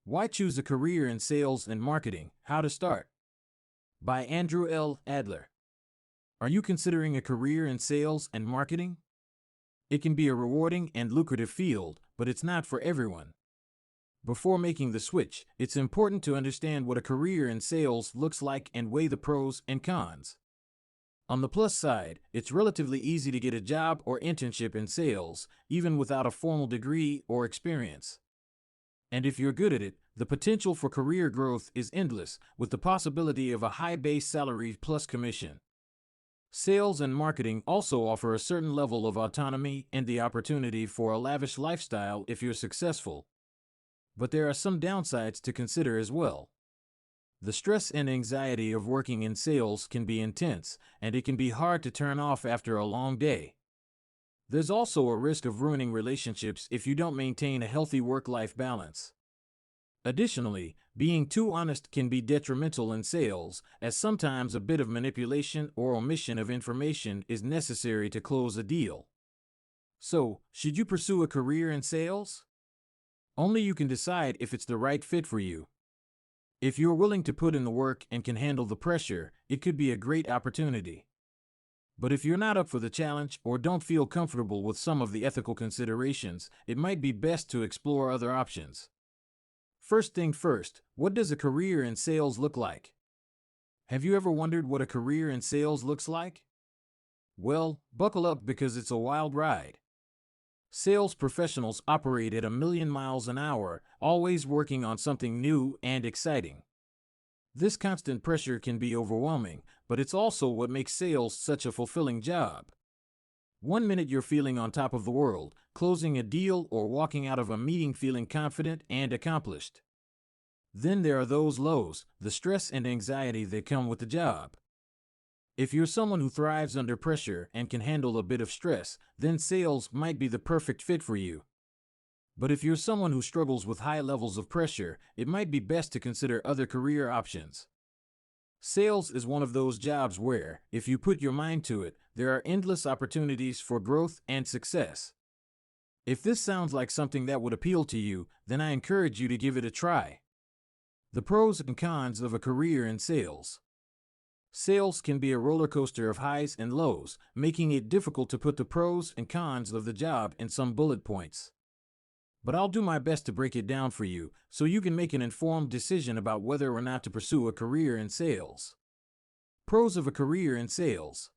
Why choose a career in sales and marketing? How to start. By Andrewadler. Are you considering a career in sales and marketing? It can be a rewarding and lucrative field, but it's not for everyone. Before making the switch, it's important to understand what a career in sales looks like and weigh the pros and cons. On the plus side, it's relatively easy to get a job or internship in sales, even without a formal degree or experience. And if you're good at it, the potential for career growth is endless, with the possibility of a high base salary plus commission. Sales and marketing also offer a certain level of autonomy and the opportunity for a lavish lifestyle if you're successful. But there are some downsides to consider as well. The stress and anxiety of working in sales can be intense, and it can be hard to turn off after a long day. There's also a risk of ruining relationships if you don't maintain a healthy work-life balance. Additionally, being too honest can be detrimental in sales, as sometimes a bit of manipulation or omission of information is necessary to close a deal. So, should you pursue a career in sales? Only you can decide if it's the right fit for you. If you're willing to put in the work and can handle the pressure, it could be a great opportunity. But if you're not up for the challenge or don't feel comfortable with some of the ethical considerations, it might be best to explore other options. First thing first, what does a career in sales look like? Have you ever wondered what a career in sales looks like? Well, buckle up because it's a wild ride. Sales professionals operate at 1,000,000 miles an hour, always working on something new and exciting. This constant pressure can be overwhelming, but it's also what makes sales such a fulfilling job. One minute you're feeling on top of the world, closing a deal or walking out of a meeting feeling confident and accomplished. Then there are those lows, the stress and anxiety that come with the job. If you're someone who thrives under pressure and can handle a bit of stress, then sales might be the perfect fit for you. But if you're someone who struggles with high levels of pressure, it might be best to consider other career options. Sales is one of those jobs where, if you put your mind to it, there are endless opportunities for growth and success. If this sounds like something that would appeal to you, then I encourage you to give it a try. The pros and cons of a career in sales. Sales can be a roller coaster of highs and lows, making it difficult to put the pros and cons of the job in some bullet points. But I'll do my best to break it down for you, so you can make an informed decision about whether or not to pursue a career in sales. Pros of a career in sales.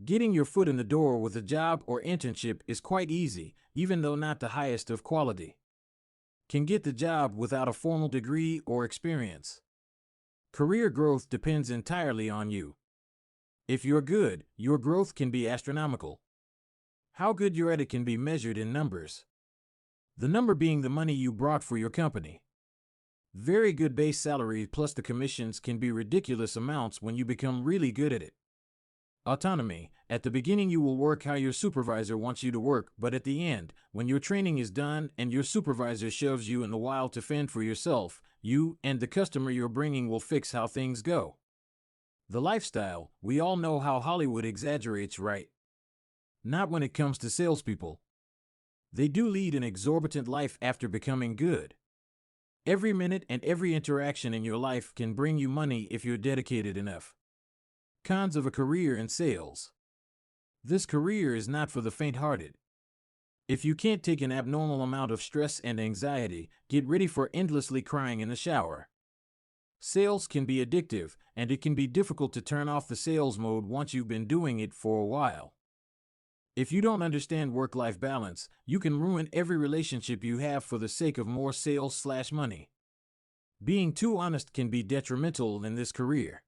Getting your foot in the door with a job or internship is quite easy, even though not the highest of quality. Can get the job without a formal degree or experience. Career growth depends entirely on you. If you're good, your growth can be astronomical. How good you're at it can be measured in numbers. The number being the money you brought for your company. Very good base salary plus the commissions can be ridiculous amounts when you become really good at it. Autonomy. At the beginning you will work how your supervisor wants you to work, but at the end, when your training is done and your supervisor shoves you in the wild to fend for yourself, you and the customer you're bringing will fix how things go. The lifestyle. We all know how Hollywood exaggerates, right? Not when it comes to salespeople. They do lead an exorbitant life after becoming good. Every minute and every interaction in your life can bring you money if you're dedicated enough. Cons of a career in sales. This career is not for the faint-hearted. If you can't take an abnormal amount of stress and anxiety, get ready for endlessly crying in the shower. Sales can be addictive, and it can be difficult to turn off the sales mode once you've been doing it for a while. If you don't understand work-life balance, you can ruin every relationship you have for the sake of more sales/money. Being too honest can be detrimental in this career.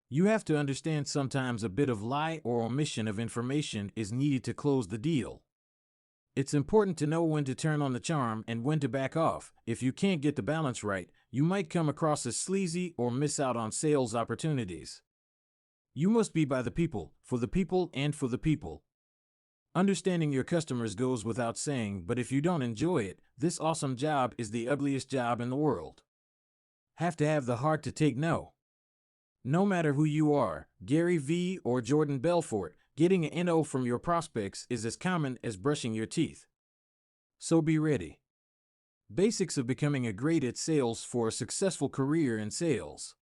You have to understand sometimes a bit of lie or omission of information is needed to close the deal. It's important to know when to turn on the charm and when to back off. If you can't get the balance right, you might come across as sleazy or miss out on sales opportunities. You must be by the people, for the people, and for the people. Understanding your customers goes without saying, but if you don't enjoy it, this awesome job is the ugliest job in the world. Have to have the heart to take no. No matter who you are, Gary V or Jordan Belfort, getting an NO from your prospects is as common as brushing your teeth. So be ready. Basics of becoming a great at sales for a successful career in sales.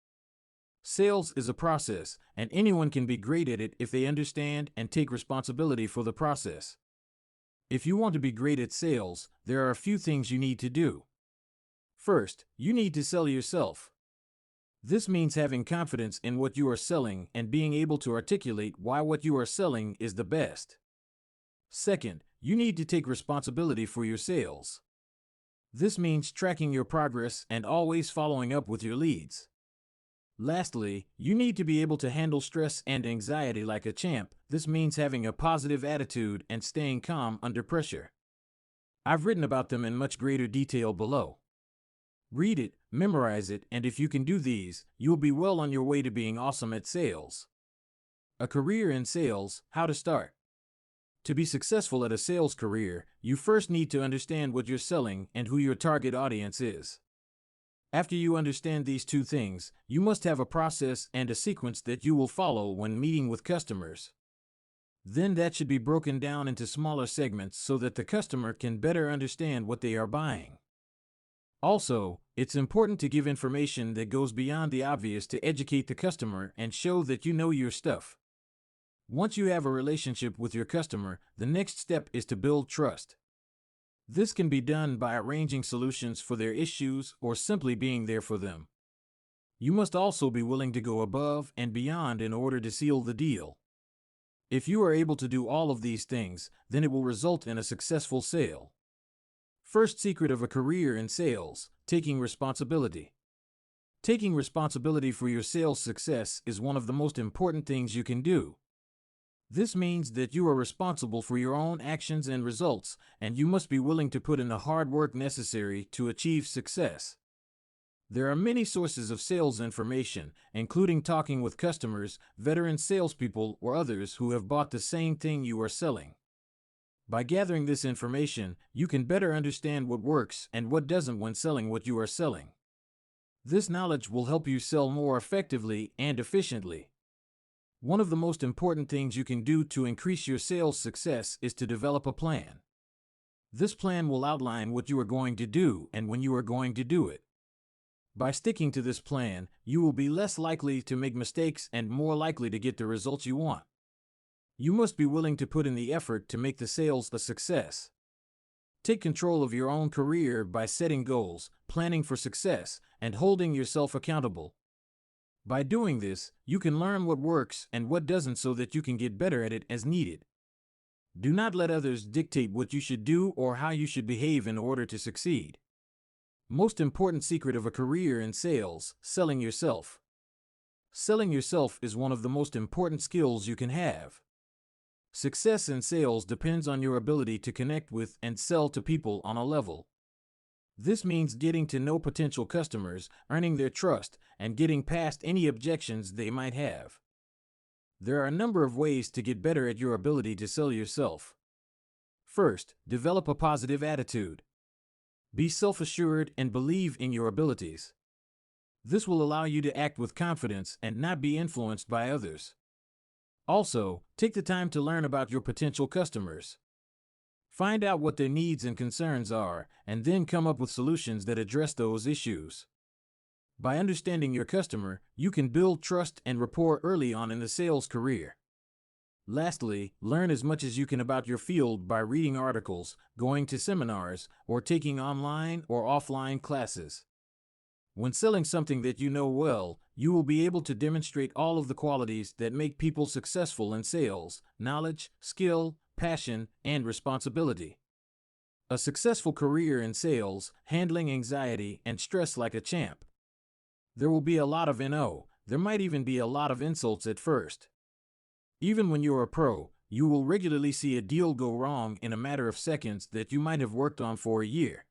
Sales is a process, and anyone can be great at it if they understand and take responsibility for the process. If you want to be great at sales, there are a few things you need to do. First, you need to sell yourself. This means having confidence in what you are selling and being able to articulate why what you are selling is the best. Second, you need to take responsibility for your sales. This means tracking your progress and always following up with your leads. Lastly, you need to be able to handle stress and anxiety like a champ. This means having a positive attitude and staying calm under pressure. I've written about them in much greater detail below. Read it, memorize it, and if you can do these, you'll be well on your way to being awesome at sales. A career in sales, how to start. To be successful at a sales career, you first need to understand what you're selling and who your target audience is. After you understand these two things, you must have a process and a sequence that you will follow when meeting with customers. Then that should be broken down into smaller segments so that the customer can better understand what they are buying. Also, it's important to give information that goes beyond the obvious to educate the customer and show that you know your stuff. Once you have a relationship with your customer, the next step is to build trust. This can be done by arranging solutions for their issues or simply being there for them. You must also be willing to go above and beyond in order to seal the deal. If you are able to do all of these things, then it will result in a successful sale. First secret of a career in sales, taking responsibility. Taking responsibility for your sales success is one of the most important things you can do. This means that you are responsible for your own actions and results, and you must be willing to put in the hard work necessary to achieve success. There are many sources of sales information, including talking with customers, veteran salespeople, or others who have bought the same thing you are selling. By gathering this information, you can better understand what works and what doesn't when selling what you are selling. This knowledge will help you sell more effectively and efficiently. One of the most important things you can do to increase your sales success is to develop a plan. This plan will outline what you are going to do and when you are going to do it. By sticking to this plan, you will be less likely to make mistakes and more likely to get the results you want. You must be willing to put in the effort to make the sales a success. Take control of your own career by setting goals, planning for success, and holding yourself accountable. By doing this, you can learn what works and what doesn't so that you can get better at it as needed. Do not let others dictate what you should do or how you should behave in order to succeed. Most important secret of a career in sales, selling yourself. Selling yourself is one of the most important skills you can have. Success in sales depends on your ability to connect with and sell to people on a level. This means getting to know potential customers, earning their trust, and getting past any objections they might have. There are a number of ways to get better at your ability to sell yourself. First, develop a positive attitude. Be self-assured and believe in your abilities. This will allow you to act with confidence and not be influenced by others. Also, take the time to learn about your potential customers. Find out what their needs and concerns are, and then come up with solutions that address those issues. By understanding your customer, you can build trust and rapport early on in the sales career. Lastly, learn as much as you can about your field by reading articles, going to seminars, or taking online or offline classes. When selling something that you know well, you will be able to demonstrate all of the qualities that make people successful in sales: knowledge, skill, passion, and responsibility. A successful career in sales, handling anxiety and stress like a champ. There will be a lot of no, there might even be a lot of insults at first. Even when you're a pro, you will regularly see a deal go wrong in a matter of seconds that you might have worked on for a year.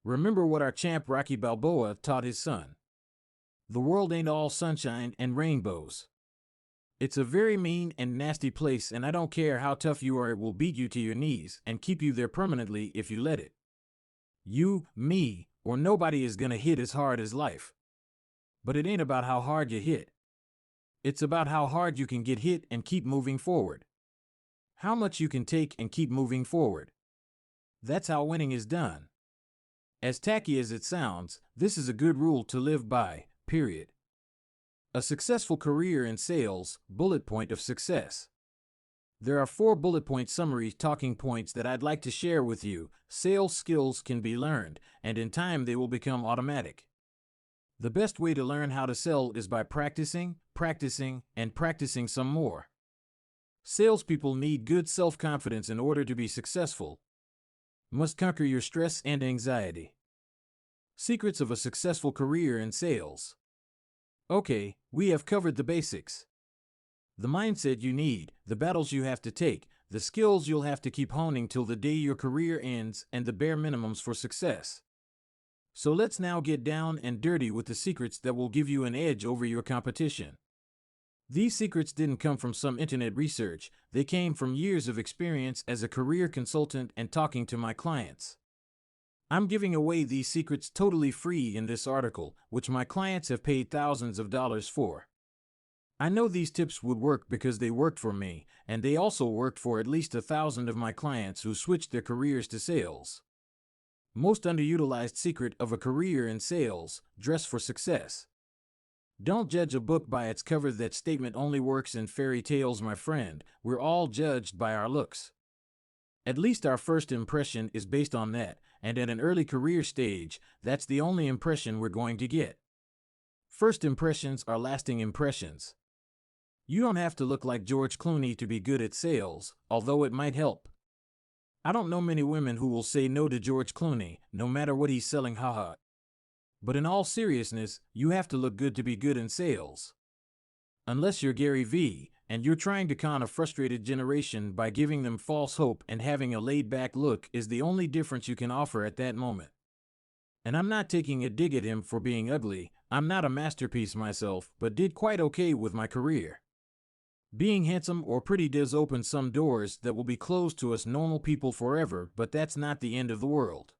Remember what our champ Rocky Balboa taught his son. The world ain't all sunshine and rainbows. It's a very mean and nasty place, and I don't care how tough you are, it will beat you to your knees and keep you there permanently if you let it. You, me, or nobody is gonna hit as hard as life. But it ain't about how hard you hit. It's about how hard you can get hit and keep moving forward. How much you can take and keep moving forward. That's how winning is done. As tacky as it sounds, this is a good rule to live by, period. A successful career in sales, bullet point of success. There are 4 bullet point summary talking points that I'd like to share with you. Sales skills can be learned, and in time they will become automatic. The best way to learn how to sell is by practicing, and practicing some more. Salespeople need good self-confidence in order to be successful. Must conquer your stress and anxiety. Secrets of a successful career in sales. Okay, we have covered the basics. The mindset you need, the battles you have to take, the skills you'll have to keep honing till the day your career ends, and the bare minimums for success. So let's now get down and dirty with the secrets that will give you an edge over your competition. These secrets didn't come from some internet research, they came from years of experience as a career consultant and talking to my clients. I'm giving away these secrets totally free in this article, which my clients have paid thousands of dollars for. I know these tips would work because they worked for me, and they also worked for at least 1,000 of my clients who switched their careers to sales. Most underutilized secret of a career in sales: dress for success. Don't judge a book by its cover. That statement only works in fairy tales, my friend. We're all judged by our looks. At least our first impression is based on that, and at an early career stage, that's the only impression we're going to get. First impressions are lasting impressions. You don't have to look like George Clooney to be good at sales, although it might help. I don't know many women who will say no to George Clooney, no matter what he's selling, haha. But in all seriousness, you have to look good to be good in sales. Unless you're Gary Vee, and you're trying to con a frustrated generation by giving them false hope and having a laid-back look is the only difference you can offer at that moment. And I'm not taking a dig at him for being ugly. I'm not a masterpiece myself, but did quite okay with my career. Being handsome or pretty does open some doors that will be closed to us normal people forever, but that's not the end of the world.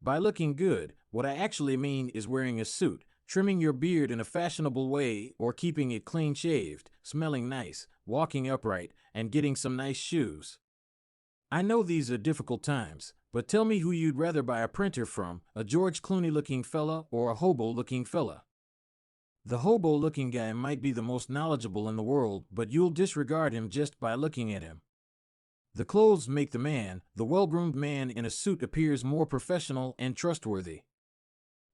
By looking good, what I actually mean is wearing a suit, trimming your beard in a fashionable way, or keeping it clean-shaved, smelling nice, walking upright, and getting some nice shoes. I know these are difficult times, but tell me who you'd rather buy a printer from, a George Clooney-looking fella or a hobo-looking fella. The hobo-looking guy might be the most knowledgeable in the world, but you'll disregard him just by looking at him. The clothes make the man. The well-groomed man in a suit appears more professional and trustworthy.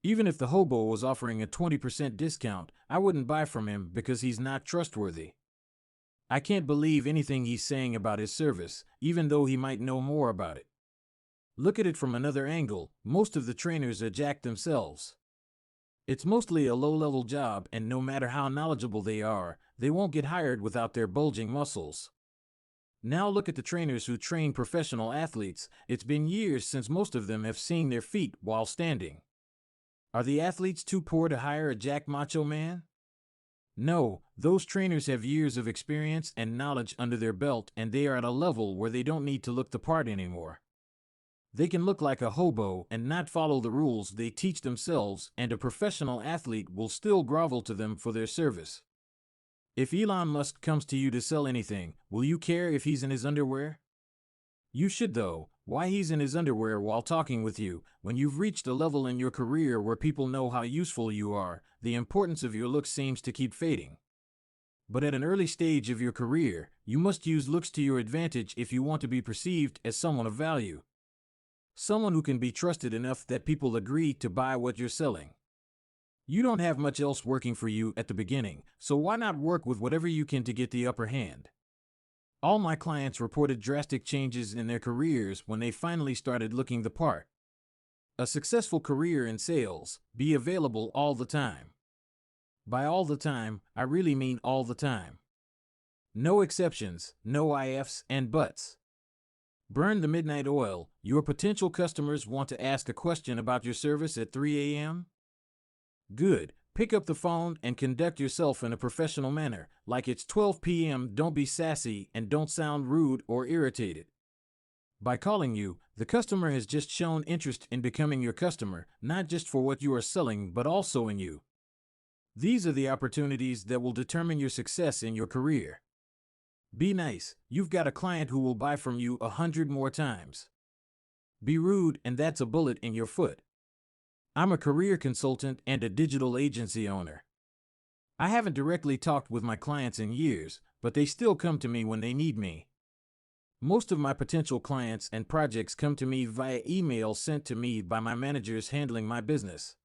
Even if the hobo was offering a 20% discount, I wouldn't buy from him because he's not trustworthy. I can't believe anything he's saying about his service, even though he might know more about it. Look at it from another angle. Most of the trainers are jacked themselves. It's mostly a low-level job, and no matter how knowledgeable they are, they won't get hired without their bulging muscles. Now look at the trainers who train professional athletes. It's been years since most of them have seen their feet while standing. Are the athletes too poor to hire a jack macho man? No, those trainers have years of experience and knowledge under their belt, and they are at a level where they don't need to look the part anymore. They can look like a hobo and not follow the rules they teach themselves, and a professional athlete will still grovel to them for their service. If Elon Musk comes to you to sell anything, will you care if he's in his underwear? You should, though. Why he's in his underwear while talking with you? When you've reached a level in your career where people know how useful you are, the importance of your looks seems to keep fading. But at an early stage of your career, you must use looks to your advantage if you want to be perceived as someone of value. Someone who can be trusted enough that people agree to buy what you're selling. You don't have much else working for you at the beginning, so why not work with whatever you can to get the upper hand? All my clients reported drastic changes in their careers when they finally started looking the part. A successful career in sales: be available all the time. By all the time, I really mean all the time. No exceptions, no ifs and buts. Burn the midnight oil. Your potential customers want to ask a question about your service at 3 a.m.? Good. Pick up the phone and conduct yourself in a professional manner. Like it's 12 p.m., don't be sassy and don't sound rude or irritated. By calling you, the customer has just shown interest in becoming your customer, not just for what you are selling, but also in you. These are the opportunities that will determine your success in your career. Be nice. You've got a client who will buy from you 100 more times. Be rude, and that's a bullet in your foot. I'm a career consultant and a digital agency owner. I haven't directly talked with my clients in years, but they still come to me when they need me. Most of my potential clients and projects come to me via email sent to me by my managers handling my business.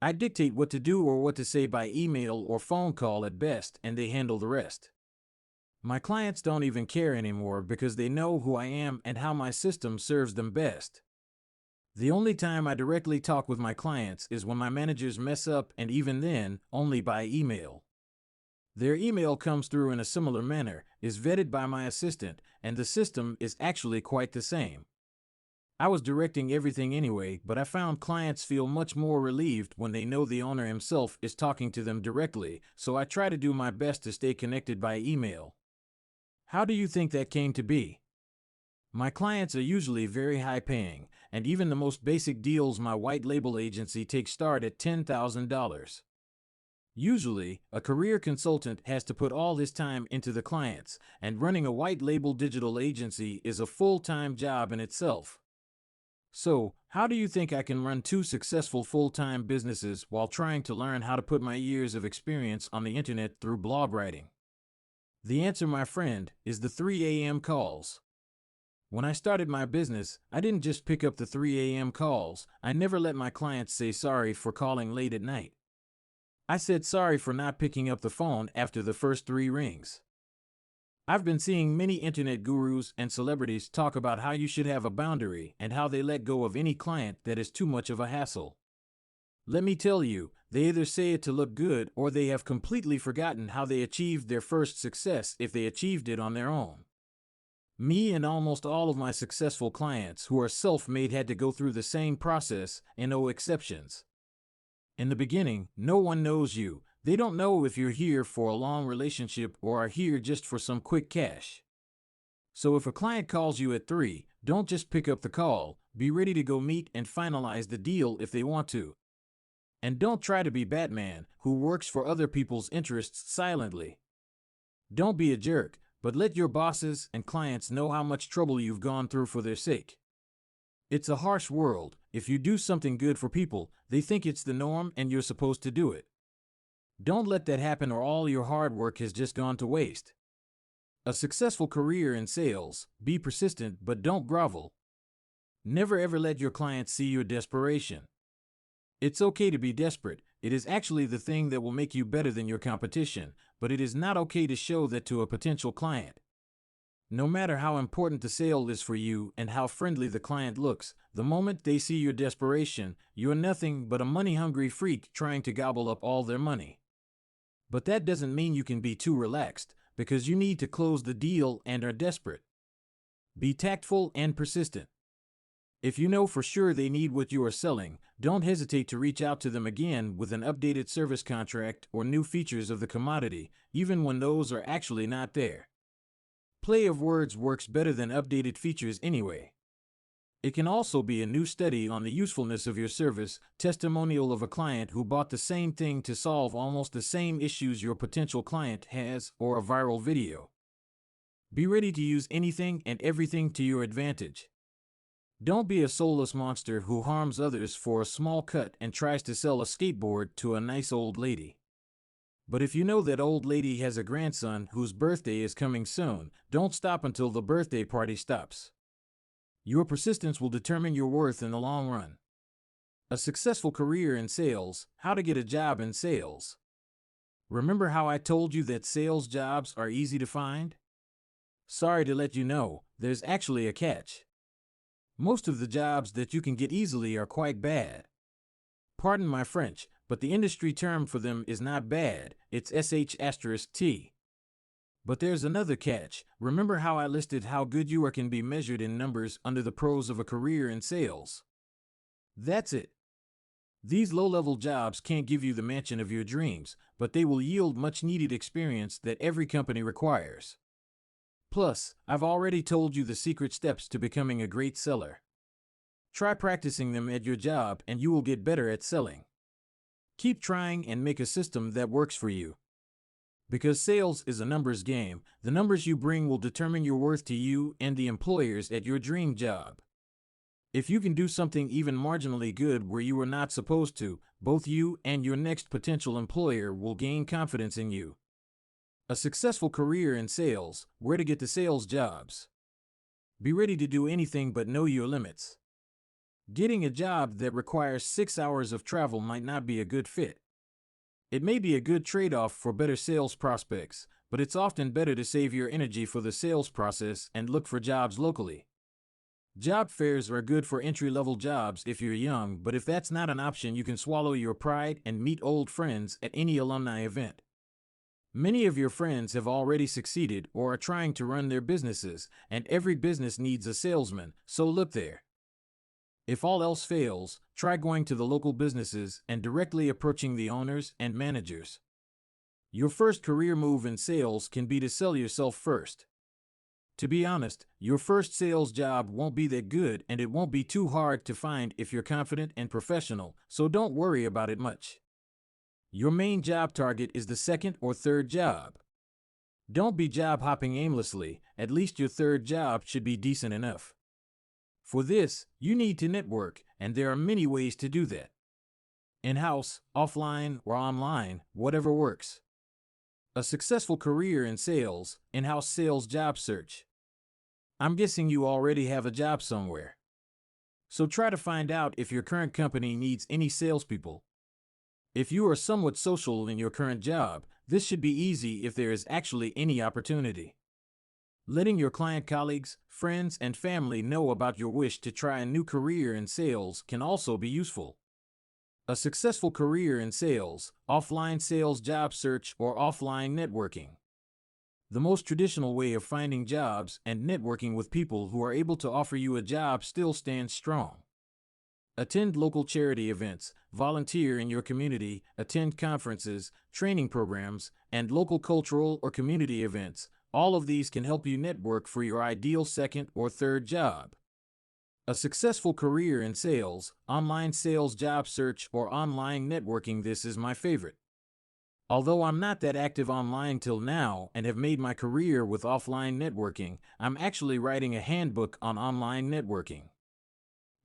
I dictate what to do or what to say by email or phone call at best, and they handle the rest. My clients don't even care anymore because they know who I am and how my system serves them best. The only time I directly talk with my clients is when my managers mess up, and even then, only by email. Their email comes through in a similar manner, is vetted by my assistant, and the system is actually quite the same. I was directing everything anyway, but I found clients feel much more relieved when they know the owner himself is talking to them directly, so I try to do my best to stay connected by email. How do you think that came to be? My clients are usually very high paying, and even the most basic deals my white label agency takes start at $10,000. Usually, a career consultant has to put all his time into the clients, and running a white label digital agency is a full-time job in itself. So, how do you think I can run two successful full-time businesses while trying to learn how to put my years of experience on the internet through blog writing? The answer, my friend, is the 3 a.m. calls. When I started my business, I didn't just pick up the 3 a.m. calls. I never let my clients say sorry for calling late at night. I said sorry for not picking up the phone after the first 3 rings. I've been seeing many internet gurus and celebrities talk about how you should have a boundary and how they let go of any client that is too much of a hassle. Let me tell you, they either say it to look good or they have completely forgotten how they achieved their first success if they achieved it on their own. Me and almost all of my successful clients who are self-made had to go through the same process, and no exceptions. In the beginning, no one knows you. They don't know if you're here for a long relationship or are here just for some quick cash. So if a client calls you at 3, don't just pick up the call. Be ready to go meet and finalize the deal if they want to. And don't try to be Batman, who works for other people's interests silently. Don't be a jerk, but let your bosses and clients know how much trouble you've gone through for their sake. It's a harsh world. If you do something good for people, they think it's the norm and you're supposed to do it. Don't let that happen, or all your hard work has just gone to waste. A successful career in sales: be persistent but don't grovel. Never ever let your clients see your desperation. It's okay to be desperate. It is actually the thing that will make you better than your competition, but it is not okay to show that to a potential client. No matter how important the sale is for you and how friendly the client looks, the moment they see your desperation, you're nothing but a money-hungry freak trying to gobble up all their money. But that doesn't mean you can be too relaxed, because you need to close the deal and are desperate. Be tactful and persistent. If you know for sure they need what you are selling, don't hesitate to reach out to them again with an updated service contract or new features of the commodity, even when those are actually not there. Play of words works better than updated features anyway. It can also be a new study on the usefulness of your service, testimonial of a client who bought the same thing to solve almost the same issues your potential client has, or a viral video. Be ready to use anything and everything to your advantage. Don't be a soulless monster who harms others for a small cut and tries to sell a skateboard to a nice old lady. But if you know that old lady has a grandson whose birthday is coming soon, don't stop until the birthday party stops. Your persistence will determine your worth in the long run. A successful career in sales: how to get a job in sales. Remember how I told you that sales jobs are easy to find? Sorry to let you know, there's actually a catch. Most of the jobs that you can get easily are quite bad. Pardon my French, but the industry term for them is not bad, it's sh*t. But there's another catch. Remember how I listed how good you are can be measured in numbers under the pros of a career in sales? That's it. These low-level jobs can't give you the mansion of your dreams, but they will yield much-needed experience that every company requires. Plus, I've already told you the secret steps to becoming a great seller. Try practicing them at your job and you will get better at selling. Keep trying and make a system that works for you. Because sales is a numbers game, the numbers you bring will determine your worth to you and the employers at your dream job. If you can do something even marginally good where you were not supposed to, both you and your next potential employer will gain confidence in you. A successful career in sales, where to get the sales jobs. Be ready to do anything but know your limits. Getting a job that requires 6 hours of travel might not be a good fit. It may be a good trade-off for better sales prospects, but it's often better to save your energy for the sales process and look for jobs locally. Job fairs are good for entry-level jobs if you're young, but if that's not an option, you can swallow your pride and meet old friends at any alumni event. Many of your friends have already succeeded or are trying to run their businesses, and every business needs a salesman, so look there. If all else fails, try going to the local businesses and directly approaching the owners and managers. Your first career move in sales can be to sell yourself first. To be honest, your first sales job won't be that good and it won't be too hard to find if you're confident and professional, so don't worry about it much. Your main job target is the second or third job. Don't be job hopping aimlessly, at least your third job should be decent enough. For this, you need to network, and there are many ways to do that. In-house, offline, or online, whatever works. A successful career in sales, in-house sales job search. I'm guessing you already have a job somewhere. So try to find out if your current company needs any salespeople. If you are somewhat social in your current job, this should be easy if there is actually any opportunity. Letting your client colleagues, friends, and family know about your wish to try a new career in sales can also be useful. A successful career in sales, offline sales job search, or offline networking. The most traditional way of finding jobs and networking with people who are able to offer you a job still stands strong. Attend local charity events, volunteer in your community, attend conferences, training programs, and local cultural or community events. All of these can help you network for your ideal second or third job. A successful career in sales, online sales job search, or online networking. This is my favorite. Although I'm not that active online till now and have made my career with offline networking, I'm actually writing a handbook on online networking.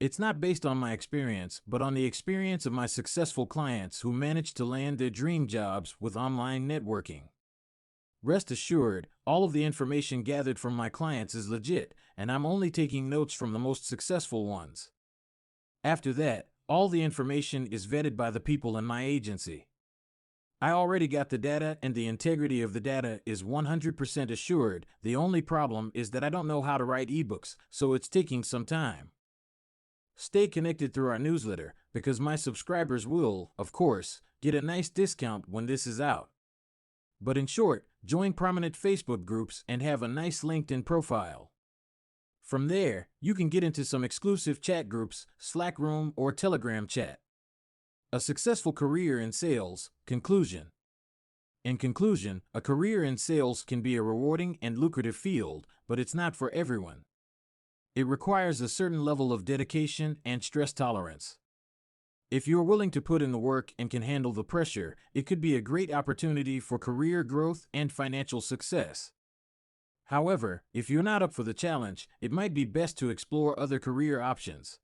It's not based on my experience, but on the experience of my successful clients who managed to land their dream jobs with online networking. Rest assured, all of the information gathered from my clients is legit, and I'm only taking notes from the most successful ones. After that, all the information is vetted by the people in my agency. I already got the data, and the integrity of the data is 100% assured. The only problem is that I don't know how to write ebooks, so it's taking some time. Stay connected through our newsletter, because my subscribers will, of course, get a nice discount when this is out. But in short, join prominent Facebook groups and have a nice LinkedIn profile. From there, you can get into some exclusive chat groups, Slack room, or Telegram chat. A successful career in sales. Conclusion. In conclusion, a career in sales can be a rewarding and lucrative field, but it's not for everyone. It requires a certain level of dedication and stress tolerance. If you're willing to put in the work and can handle the pressure, it could be a great opportunity for career growth and financial success. However, if you're not up for the challenge, it might be best to explore other career options.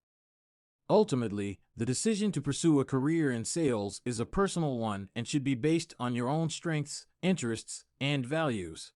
Ultimately, the decision to pursue a career in sales is a personal one and should be based on your own strengths, interests, and values.